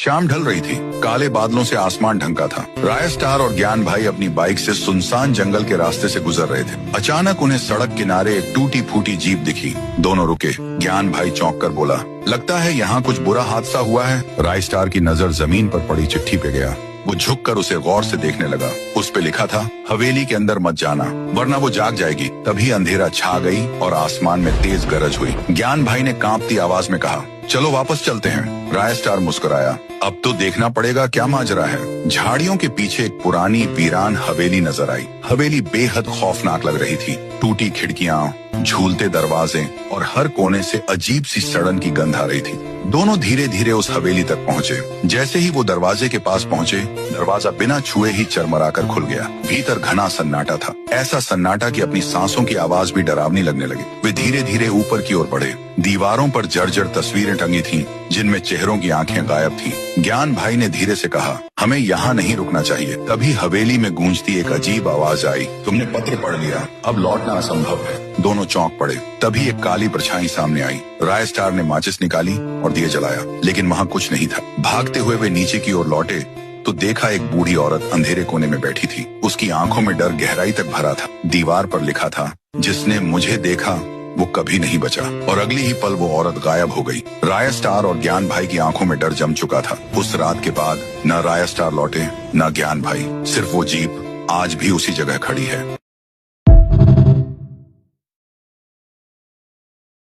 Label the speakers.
Speaker 1: शाम ढल रही थी, काले बादलों से आसमान ढंका था। राय स्टार और ज्ञान भाई अपनी बाइक से सुनसान जंगल के रास्ते से गुजर रहे थे। अचानक उन्हें सड़क किनारे एक टूटी फूटी जीप दिखी। दोनों रुके। ज्ञान भाई चौंक कर बोला, लगता है यहाँ कुछ बुरा हादसा हुआ है। राय स्टार की नजर जमीन पर पड़ी चिट्ठी पे गया। वो झुककर उसे गौर से देखने लगा। उस पे लिखा था, हवेली के अंदर मत जाना वरना वो जाग जाएगी। तभी अंधेरा छा गई और आसमान में तेज गरज हुई। ज्ञान भाई ने कांपती आवाज में कहा, चलो वापस चलते हैं। राय स्टार मुस्कुराया, अब तो देखना पड़ेगा क्या माजरा है। झाड़ियों के पीछे एक पुरानी वीरान हवेली नजर आई। हवेली बेहद खौफनाक लग रही थी। टूटी खिड़कियां, झूलते दरवाजे और हर कोने से अजीब सी सड़न की गंध आ रही थी। दोनों धीरे धीरे उस हवेली तक पहुंचे। जैसे ही वो दरवाजे के पास पहुंचे, दरवाजा बिना छुए ही चरमराकर खुल गया। भीतर घना सन्नाटा था, ऐसा सन्नाटा कि अपनी सांसों की आवाज भी डरावनी लगने लगी। वे धीरे धीरे ऊपर की ओर बढ़े। दीवारों पर जर्जर तस्वीरें टंगी थीं, जिनमें चेहरों की आंखें गायब थीं। ज्ञान भाई ने धीरे से कहा, हमें यहाँ नहीं रुकना चाहिए। तभी हवेली में गूंजती एक अजीब आवाज आई, तुमने पत्र पढ़ लिया, अब लौटना असंभव है। दोनों चौंक पड़े। तभी एक काली परछाई सामने आई। राय स्टार ने माचिस निकाली और दिया जलाया, लेकिन वहाँ कुछ नहीं था। भागते हुए वे नीचे की ओर लौटे तो देखा एक बूढ़ी औरत अंधेरे कोने में बैठी थी। उसकी आंखों में डर गहराई तक भरा था। दीवार पर लिखा था, जिसने मुझे देखा वो कभी नहीं बचा। और अगली ही पल वो औरत गायब हो गई। राय स्टार और ज्ञान भाई की आंखों में डर जम चुका था। उस रात के बाद न राय स्टार लौटे न ज्ञान भाई। सिर्फ वो जीप आज भी उसी जगह खड़ी है।